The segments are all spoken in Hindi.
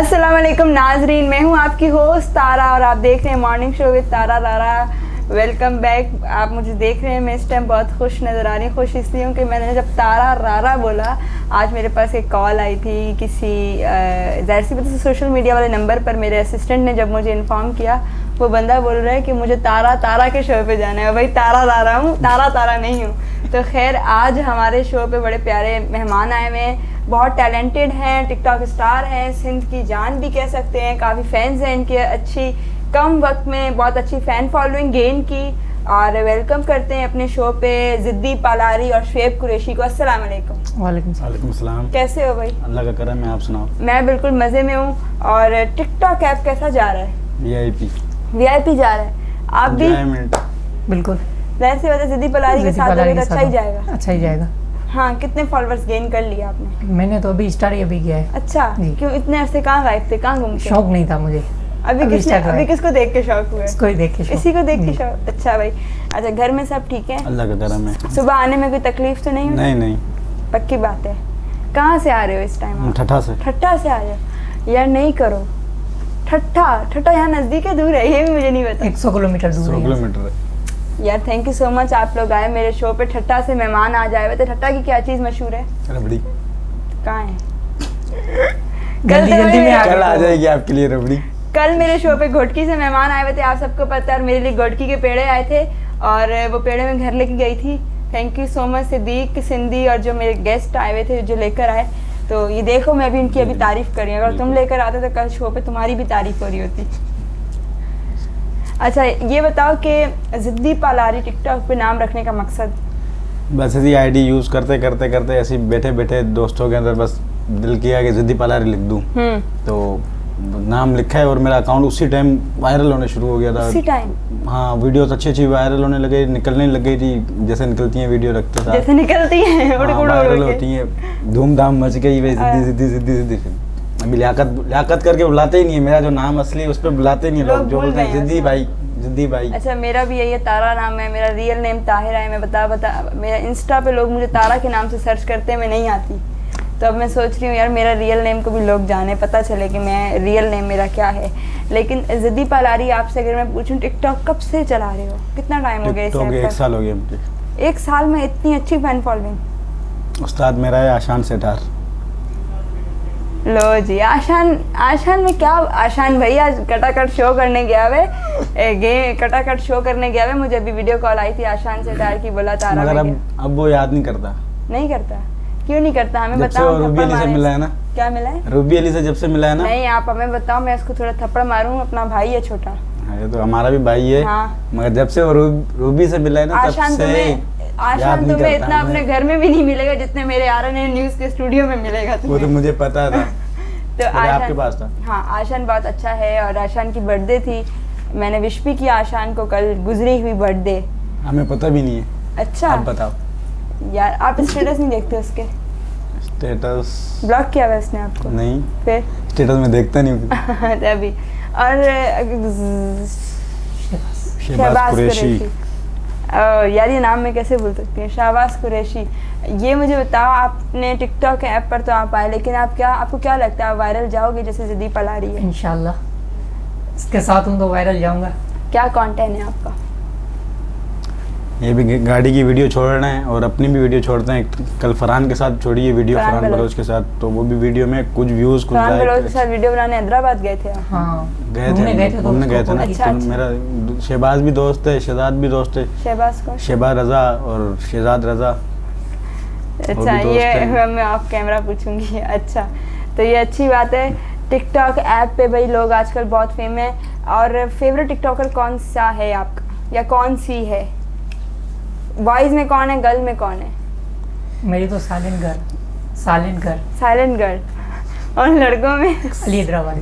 अस्सलाम वालेकुम नाजरीन, मैं हूँ आपकी होस्ट तारा और आप देख रहे हैं मॉर्निंग शो विद तारा रारा। Welcome back. आप मुझे देख रहे हैं, मैं इस टाइम बहुत खुश नज़र आ रही हूँ। खुश इसलिए हूँ कि मैंने जब तारा रारा बोला, आज मेरे पास एक कॉल आई थी किसी ज़ाहिर सी बात है सोशल मीडिया वाले नंबर पर। मेरे असिस्टेंट ने जब मुझे इन्फॉर्म किया, वो बंदा बोल रहा है कि मुझे तारा तारा के शो पे जाना है। भाई तारा रारा हूँ, तारा तारा नहीं हूँ। तो खैर आज हमारे शो पे बड़े प्यारे मेहमान आए हुए हैं, बहुत टैलेंटेड हैं, टिकटॉक स्टार हैं, सिंध की जान भी कह सकते हैं। काफ़ी फैंस हैं इनके, अच्छी कम वक्त में बहुत अच्छी फ़ैन फॉलोइंग गेन की। और वेलकम करते हैं अपने शो पे ज़िद्दी पालारी और शुएब कुरैशी को। अस्सलाम वालेकुम। वालेकुम सलाम। कैसे हो भाई? अल्लाह का करम है, आप सुनाओ। मैं बिल्कुल मज़े में हूँ। और टिकटॉक ऐप कैसा जा रहा है? वीआईपी जा रहा है। आप भी बिल्कुल वैसे वैसे ज़िद्दी पालारी के साथ तो अच्छा ही जाएगा। अच्छा ही जाएगा। हाँ, कितने फॉलोअर्स गेन कर लिए आपने? मैंने तो अभी स्टार्ट ही अभी किया है। अच्छा, क्यों इतने अरसे कहाँ गायब थे, कहाँ घूमते? शौक नहीं था मुझे। अभी किसको देख के शौक हुआ? इसको ही देख के शौक। इसी को देख के शौक। अच्छा भाई, अच्छा घर में सब ठीक है? अल्लाह का करम है। सुबह आने में कोई तकलीफ तो नहीं हुई? नहीं। पक्की बात है। कहाँ से आ रहे हो इस टाइम? ठट्ठा से। ठट्ठा से आ रहे हो? यार नहीं करो। ठट्ठा यहाँ नजदीक है दूर है? ये भी मुझे नहीं पता। 100 किलोमीटर दूर है। 100 किलोमीटर है। यार थैंक यू सो मच, आप लोग आए मेरे शो पे। ठट्ठा से मेहमान आ जाए। तो ठट्ठा की क्या चीज़ मशहूर है? रबड़ी। कहाँ है? जल्दी में कल आ जाएगी आपके लिए रबड़ी। कल मेरे शो पे घोटकी से मेहमान आए हुए थे, आप सबको पता है। और मेरे लिए घोटकी के पेड़े आए थे और वो पेड़े में घर लेके गई थी। Thank you so much Siddiq, Sindhi और जो मेरे गेस्ट आए हुए थे जो लेकर आए। तो ये देखो, मैं भी इनकी अभी तारीफ़ कर रही हूँ। अगर तुम लेकर आते तो कल शो पे तुम्हारी भी तारीफ़ हो रही होती। अच्छा ये बताओ कि ज़िद्दी पालारी टिकटॉक पे नाम रखने का मकसद? बस ऐसी आईडी यूज़ करते ऐसे बैठे दोस्तों के अंदर बस दिल किया कि ज़िद्दी पालारी लिख दूँ। तो नाम लिखा है और मेरा अकाउंट उसी टाइम वायरल होने शुरू हो गया था। उसी टाइम? हाँ, वीडियोस अच्छी वायरल होने लगे, निकलने लग गई थी जैसे निकलती हैं वीडियो रखते थे। जैसे निकलती हैं वायरल होती हैं, धूमधाम मच गई भाई। ज़िद्दी अभी लियाकत करके बुलाते ही नहीं है। मेरा जो नाम असली है उस पर बुलाते ही नहीं लोग, जो बोलते हैं ज़िद्दी भाई। अच्छा मेरा भी यही है, तारा नाम है मेरा। रियल नेम ताहिरा है। मैं बता मेरा इंस्टा पे लोग मुझे तारा के नाम से सर्च करते हैं, मैं नहीं आती। तो अब मैं सोच रही हूँ यार मेरा रियल नेम को भी लोग जाने, पता चले कि मैं रियल नेम मेरा क्या है। लेकिन ज़िद्दी पालारी आपसे अगर मैं पूछूं, टिकटॉक कब से चला रहे हो? कितना टाइम हो गया इस ऐप पर? 1 साल हो गया मुझे। 1 साल में इतनी अच्छी फैन फॉलोइंग? उस्ताद मेरा है आशान सेठार। लो जी, आशान में क्या? आशान भाई आज कटाकट शो करने गया हुए, कटाकट शो करने गया हुए। मुझे अभी वीडियो कॉल आई थी आशान सेठार की, बोला तारा। मगर अब वो याद नहीं करता। नहीं करता? क्यों नहीं करता? हमें बताओ। रूबी अली से मिला है ना? क्या मिला है? रूबी अली से जब से मिला है ना? नहीं, आप हमें बताओ, मैं इसको थोड़ा थप्पड़ मारूं। अपना भाई है छोटा। ये तो हमारा भी भाई है। हाँ। मगर जब से वो रूबी से मिला है ना, आशान तुम्हें इतना अपने घर में भी नहीं मिलेगा जितने मेरे RNN न्यूज़ के स्टूडियो में मिलेगा तुम्हें। वो तो मुझे पता था। तो आपके पास था। हाँ, आशान बहुत अच्छा है। और आशान की बर्थडे थी, मैंने विश भी किया आशान को, कल गुजरी हुई बर्थडे। हमें पता भी नहीं है। अच्छा, आप बताओ यार। आप स्टेटस नहीं देखते उसके? स्टेटस ब्लॉक किया हुआ उसने आपको? नहीं, फिर स्टेटस में देखता नहीं हूँ। अभी। और शहबाज कुरैशी। यार ये नाम मैं कैसे भूल सकती हूँ, शहबाज कुरैशी। ये मुझे बताओ, आपने टिकटॉक ऐप पर तो आप आए, लेकिन आपको क्या लगता है, आप वायरल जाओगे जैसे ज़िद्दी पालारी है? इंशाल्लाह इसके साथ हूँ तो वायरल जाऊंगा। क्या कंटेंट है आपका? ये भी गाड़ी की वीडियो छोड़ रहे हैं और अपनी भी वीडियो छोड़ते हैं। कल फरहान के साथ छोड़ी है वीडियो, फरहान बलोच के साथ। तो वो भी वीडियो में कुछ व्यूज, कुछ फरहान बलोच के साथ वीडियो बनाने हैदराबाद गए थे? हाँ, घूमने गए थे ना। अच्छा। मेरा शहबाज भी दोस्त है, शहजाद भी दोस्त है। शहबाज को? शहबाज रजा और शहजाद रजा। अच्छा, ये मैं ऑफ कैमरा पूछूंगी। अच्छा, तो ये अच्छी बात है। टिकटॉक ऐप पे भाई लोग आजकल बहुत फेमस है। और फेवरेट टिकटॉकर कौन सा है आपका, या कौन सी है? बॉयज में कौन है, गर्ल में कौन है? मेरी तो साइलेंट गर्ल। और लड़कों में? अली हैदराबादी।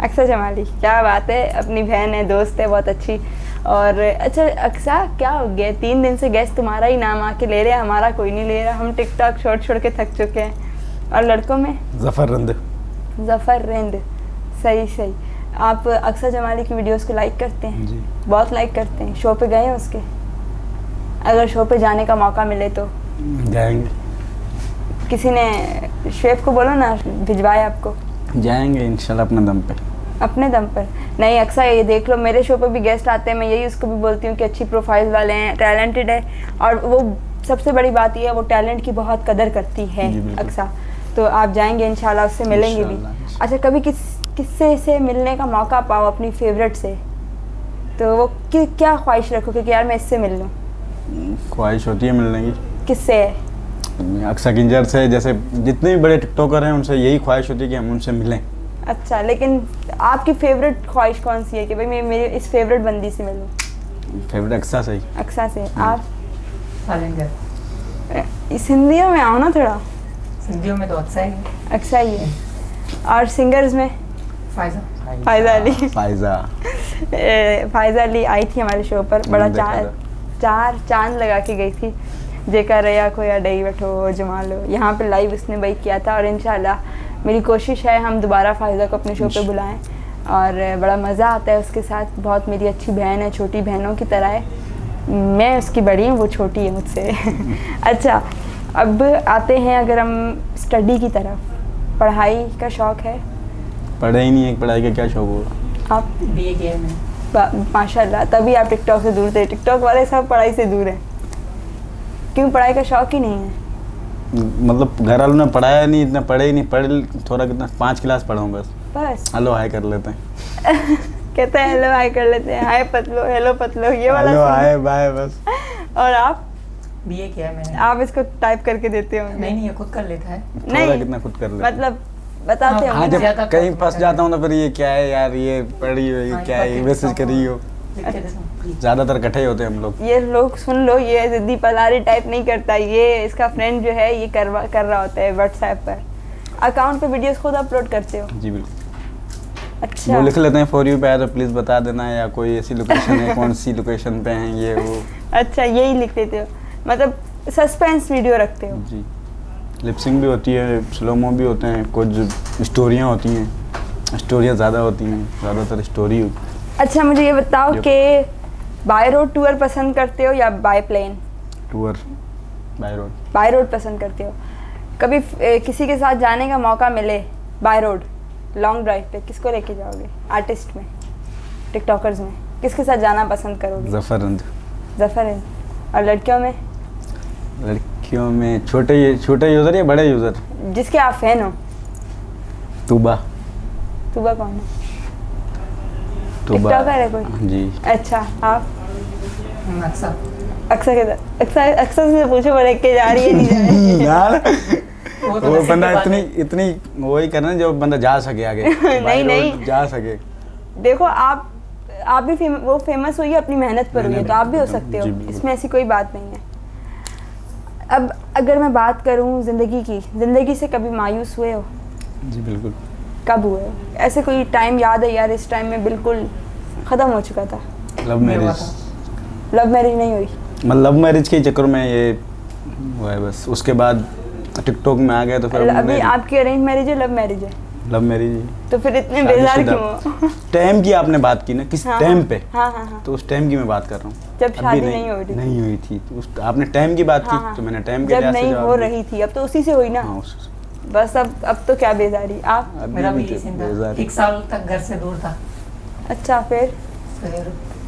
अक्सा जमाली। क्या बात है, अपनी बहन है, दोस्त है, बहुत अच्छी। और अच्छा अक्सा, क्या हो गया? 3 दिन से गेस्ट तुम्हारा ही नाम आके ले रहे हैं, हमारा कोई नहीं ले रहा। हम टिकटॉक छोड़ के थक चुके हैं। और लड़कों में? जफर रिंद। सही। आप अक्सा जमाली की वीडियोस को लाइक करते हैं? जी, बहुत लाइक करते हैं। शो पे गए हैं उसके? अगर शो पे जाने का मौका मिले तो जाएंगे। किसी ने शेफ को बोलो ना भिजवाए आपको। जाएंगे इंशाल्लाह अपने दम पे। अपने दम पर नहीं, अक्सर ये देख लो मेरे शो पर भी गेस्ट आते हैं, मैं यही उसको भी बोलती हूँ कि अच्छी प्रोफाइल वाले हैं, टैलेंटेड है, और वो सबसे बड़ी बात ये है वो टैलेंट की बहुत कदर करती है अक्सर। तो आप जाएंगे इंशाल्लाह, उससे मिलेंगे भी। अच्छा, कभी किससे से मिलने का मौका पाओ अपनी फेवरेट से, तो वो क्या ख्वाहिश रखोगे कि यार मैं इससे मिल लूँ? ख्वाहिश होती है मिलने की। किससे है? अक्सा किंजर से, जैसे जितने भी बड़े टिकटॉकर हैं उनसे यही ख्वाहिश होती है कि हम उनसे मिलें। अच्छा, लेकिन आपकी फेवरेट ख्वाहिश कौन सी है कि भाई मैं मेरी इस फेवरेट बंदी से मिलूं? फेवरेट अक्सा से ही। अक्सा से। आप? चैलेंजर। इस हिंदियों में आओ ना थोड़ा। हिंदियों में तो अक्सा ही है। अक्सा ही है। और सिंगर्स में? फायजा अली। फायजा अली आई थी हमारे शो पर, बड़ा चार चांद लगा के गई थी। जेका रया को या डई बैठो जमा लो, यहाँ पे लाइव उसने भाई किया था। और इंशाल्लाह मेरी कोशिश है हम दोबारा फायजा को अपने शो पे बुलाएं, और बड़ा मज़ा आता है उसके साथ। बहुत मेरी अच्छी बहन है, छोटी बहनों की तरह है, मैं उसकी बड़ी हूँ, वो छोटी है मुझसे। अच्छा, अब आते हैं अगर हम स्टडी की तरफ, पढ़ाई का शौक़ है? पढ़े ही नहीं है, पढ़ाई का क्या शौक़ होगा। आप BA किया है? माशाल्लाह, तभी आप टिकटॉक से दूर थे। टिकटॉक वाले सब पढ़ाई से दूर हैं, क्यों? पढ़ाई का शौक़ ही नहीं है? मतलब घर वालों ने पढ़ाया नहीं, इतना पढ़े ही नहीं। पढ़ थोड़ा कितना 5 क्लास पढ़ा हूँ बस। हेलो हाय कर लेते हैं। कहते हैं हेलो हाय कर लेते हैं, हाय पतलो, हेलो पतलो, ये वाला हेलो हाय बाय बस। और आप? BA किया है मैंने। आप इसको टाइप करके देते हो? नहीं, ये खुद कर लेता है। नहीं, कितना खुद कर लेता, मतलब बताते हो? जब कहीं फंस जाता हूँ तो फिर ये क्या है यार, ये पढ़ी हो, ये क्या है, मैसेज करी हो। ज़्यादातर इकट्ठे होते हैं हम लोग। ये लोग सुन लो, ये जिद्दी पलारी टाइप नहीं करता, ये इसका फ्रेंड जो है ये कर रहा होता है व्हाट्सएप पर। अकाउंट पे वीडियोस खुद अपलोड करते हो? जी बिल्कुल। अच्छा, वो लिख लेते हैं फॉर यू पे आया तो प्लीज़ बता देना, या कोई ऐसी लोकेशन है, कौन सी लोकेशन पे हैं ये वो। अच्छा, यही लिख लेते हो, मतलब सस्पेंस वीडियो रखते हो? जी। लिपसिंग भी होती है, स्लोमो भी होते हैं, कुछ स्टोरियाँ होती हैं, स्टोरियाँ ज़्यादा होती हैं, ज़्यादातर स्टोरी होती है। अच्छा, मुझे ये बताओ कि बाय रोड टूर पसंद करते हो या by plane? Tour. By road. By road पसंद करते हो। कभी किसी के साथ जाने का मौका मिले बाय रोड लॉन्ग ड्राइव पे, किसको लेके जाओगे? आर्टिस्ट में, टिकटॉकर्स में किसके साथ जाना पसंद करोगे? ज़फ़र। और लड़कियों में? लड़कियों में छोटे यूज़र या बड़े यूज़र? जिसके आप फैन हो। तूबा कौन है? टिकटॉकर है कोई? जी। अच्छा, आप? अक्सर से पूछो, वो लेके जा रही है नहीं जा रही है? यार वो बंदा इतनी वही करना जो बंदा जा सके आगे। नहीं जा सके। देखो आप भी वो फेमस हुई है अपनी मेहनत पर हुई है, तो आप भी हो सकते हो, इसमें ऐसी कोई बात नहीं है। अब अगर मैं बात करूं ज़िंदगी से कभी मायूस हुए हो? जी बिल्कुल। कब हुए हो? ऐसे कोई टाइम याद है यार, इस टाइम में बिल्कुल ख़त्म हो चुका था? लव मैरिज नहीं हुई? मतलब लव मैरिज के चक्कर में ये हुआ है बस, उसके बाद टिकटॉक में आ गया तो फिर अभी आपकी अरेंज मैरिज है, लव मैरिज है? लव मैरिज है। तो फिर इतने बेजार क्यों हो? टाइम की आपने बात की ना, किस टाइम पे? हाँ। तो उस टाइम की मैं बात कर रहा हूँ, जब शादी नहीं हुई थी। तो आपने टाइम की बात की तो मैंने टाइम के जब नहीं हो रही थी, अब तो उसी से हुई ना। बस अब तो क्या बेजारी। आप? मेरा भी था, 1 साल तक घर से दूर था। अच्छा, फिर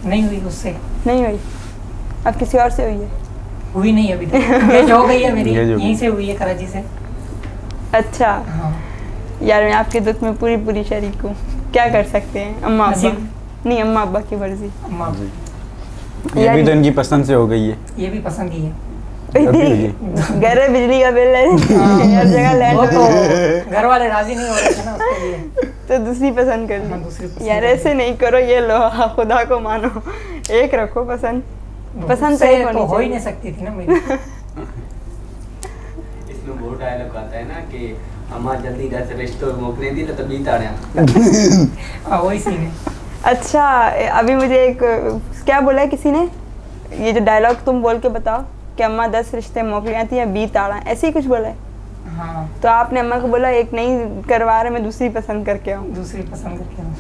नहीं हुई उससे? नहीं हुई। अब किसी और से हुई है? हुई नहीं अभी तक। हो गई है मेरी, यहीं से हुई है, कराची से। अच्छा। हाँ। यार मैं आपके दुख में पूरी शरीक हूँ, क्या कर सकते हैं। अम्मा अब्बा की मर्जी। ये भी तो इनकी पसंद से हो गई है। ये भी पसंद ही है। घर में बिजली का बिल है, हर जगह लैंड तो घर वाले राजी नहीं हो रहे थे ना उसके लिए, तो दूसरी पसंद कर ली। यार ऐसे नहीं करो, ये लो खुदा को मानो, एक रखो पसंद तो हो ही नहीं सकती थी ना मेरी। इसमें बहुत डायलॉग आता है ना कि अम्मा जल्दी घर से रिश्तों मोकने दी तो बीत आ रहे वही सीन है। अच्छा, अभी मुझे एक क्या बोला है किसी ने, ये जो डायलॉग तुम बोल के बताओ कि अम्मा 10 रिश्ते मोकलियाँ थी या 20 आड़ा, ऐसे ही कुछ बोला है? हाँ। तो आपने अम्मा को बोला एक नहीं करवा रहे, मैं दूसरी पसंद करके आऊँ? दूसरी पसंद करके आऊँ।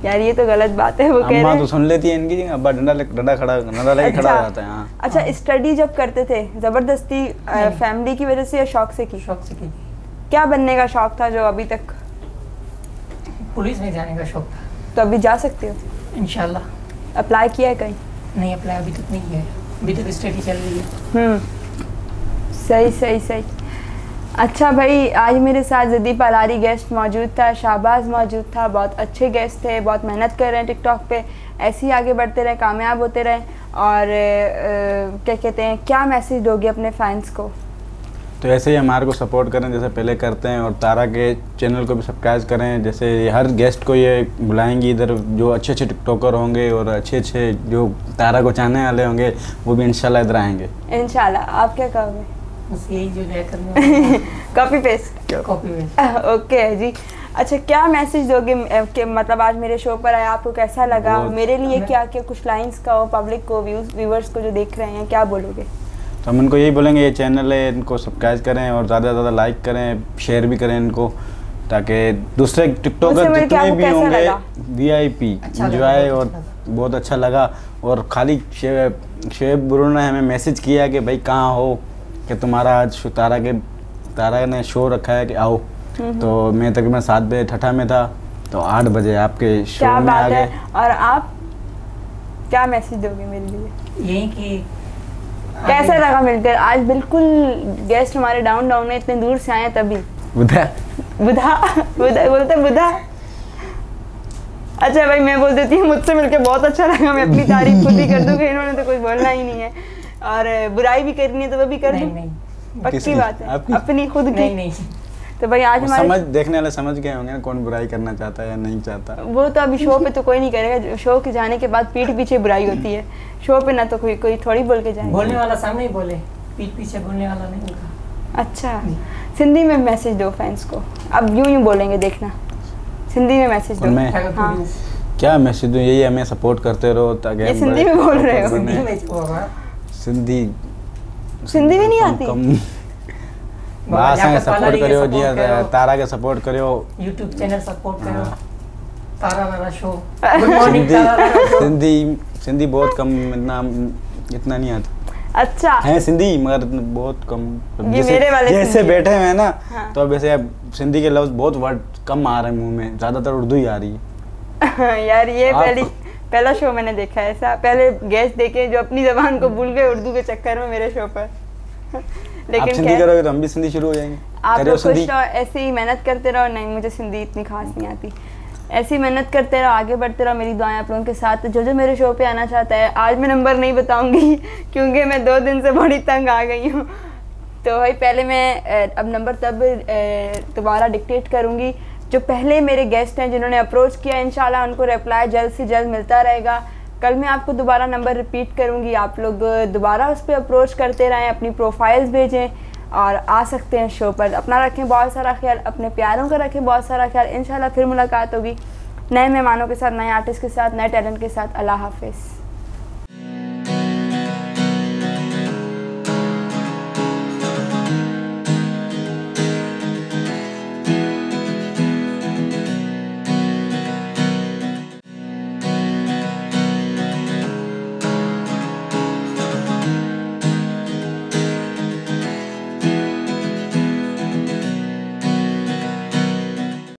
यार ये तो गलत बात है। वो कह रहे अम्मा हैं तो सुन लेती है इनकी, अब्बा डंडा लेके खड़ा हो जाता है। हाँ। अच्छा, स्टडी जब करते थे जबरदस्ती फैमिली की वजह से या शौक से की? शौक से की। क्या बनने का शौक था जो अभी तक? पुलिस में जाने का शौक था। तो अभी जा सकते हो इंशाल्लाह। अप्लाई किया है कहीं? नहीं अप्लाई अभी तक नहीं किया है, अभी तक स्टडी चल रही है। सही सही सही। अच्छा भाई, आज मेरे साथ ज़िद्दी पलारी गेस्ट मौजूद था, शाहबाज मौजूद था, बहुत अच्छे गेस्ट थे, बहुत मेहनत कर रहे हैं टिकटॉक पे, ऐसे ही आगे बढ़ते रहे, कामयाब होते रहे। और क्या कहते हैं, क्या मैसेज दोगे अपने फैंस को? तो ऐसे ही हमारे को सपोर्ट करें जैसे पहले करते हैं, और तारा के चैनल को भी सब्सक्राइब करें। जैसे हर गेस्ट को ये बुलाएंगे इधर, जो अच्छे अच्छे टिकटॉकर होंगे और अच्छे अच्छे जो तारा को चाहने वाले होंगे वो भी इंशाल्लाह इधर आएंगे इंशाल्लाह। आप क्या कहोगे? बस यही जो है करने copy paste. Copy paste. Okay जी। अच्छा, क्या मैसेज दोगे कि मतलब आज मेरे शो पर आया, आपको कैसा लगा? मेरे लिए क्या क्या कुछ लाइंस का हो, पब्लिक को, व्यूवर्स को जो देख रहे हैं, क्या बोलोगे? तो हम इनको यही बोलेंगे, ये चैनल है, इनको सब्सक्राइब करें और ज़्यादा से ज़्यादा लाइक करें, शेयर भी करें इनको, ताकि दूसरे टिकटॉकर जितने भी होंगे VIP इंजॉय। और बहुत अच्छा लगा। और खाली शेब बुरू ने हमें मैसेज किया कि भाई कहाँ हो, कि तुम्हारा आज तारा ने शो रखा है कि आओ। तो मैं तकरीबन 7 बजे ठठा में था, तो 8 बजे आपके शो में आ गए। और आप क्या मैसेज दोगे मेरे लिए? यही कि कैसा लगा मिलकर? आज बिल्कुल गेस्ट हमारे डाउन है, इतने दूर से आए तभी। बुधा बोलते बुधा। अच्छा भाई, मैं बोल देती हूँ, मुझसे मिलकर बहुत अच्छा लगा, मैं अपनी तारीफ खुद ही कर दूँगी, इन्होंने तो कुछ बोलना ही नहीं है। और बुराई भी करनी है तो वो भी कर दूँ, पक्की बात है, अपनी खुद की। नहीं। तो भाई आज हमारे देखने वाले समझ गए होंगे कौन बुराई करना चाहता है या नहीं चाहता। वो तो अभी शो पे तो कोई नहीं करेगा, शो के जाने के बाद पीठ पीछे बुराई होती है, शो पे ना तो कोई थोड़ी बोल के जाए। बोलने वाला सामने ही बोले, पीठ पीछे बोलने वाला नहीं होगा। अच्छा, सिंधी में मैसेज दो फैंस को। अब यूं बोलेंगे, देखना, सिंधी में मैसेज दो। हाँ। क्या मैसेज दूं? यही हमें सपोर्ट करते रहो ताकि ये सिंधी में बोल रहे हो? सिंधी में नहीं आती? सपोर्ट करो जी, तारा के सपोर्ट करो, यूट्यूब चैनल सपोर्ट करो, तारा वाला शो। Good morning. सिंधी बहुत कम, इतना नहीं आता। अच्छा है सिंधी, मगर बहुत कम। जैसे बैठे हुए हैं ना, तो अब वैसे सिंधी के लफ्ज बहुत वर्ड कम आ रहे हैं मुंह में, ज्यादातर उर्दू ही आ रही है। यार ये पहला शो मैंने देखा है ऐसा, पहले गेस्ट देखे जो अपनी जबान को भूल गए उर्दू के चक्कर में मेरे शो पर। लेकिन आप सिंधी करोगे तो हम भी सिंधी शुरू हो जाएंगे। आप लोग खुश रहो, ऐसे ही मेहनत करते रहो। नहीं, मुझे सिंधी इतनी खास नहीं आती। ऐसी मेहनत करते रहो, आगे बढ़ते रहो। मेरी दुआएं आप लोगों के साथ। जो मेरे शो पे आना चाहता है, आज मैं नंबर नहीं बताऊंगी क्योंकि मैं 2 दिन से बड़ी तंग आ गई हूँ। तो भाई पहले मैं अब नंबर तब दोबारा डिक्टेट करूँगी। जो पहले मेरे गेस्ट हैं जिन्होंने अप्रोच किया, इंशाल्लाह उनको रिप्लाई जल्द से जल्द मिलता रहेगा। कल मैं आपको दोबारा नंबर रिपीट करूँगी, आप लोग दोबारा उस पर अप्रोच करते रहें, अपनी प्रोफाइल्स भेजें और आ सकते हैं शो पर। अपना रखें बहुत सारा ख्याल, अपने प्यारों का रखें बहुत सारा ख्याल। इंशाल्लाह फिर मुलाकात होगी नए मेहमानों के साथ, नए आर्टिस्ट के साथ, नए टैलेंट के साथ। अल्लाह हाफिज़।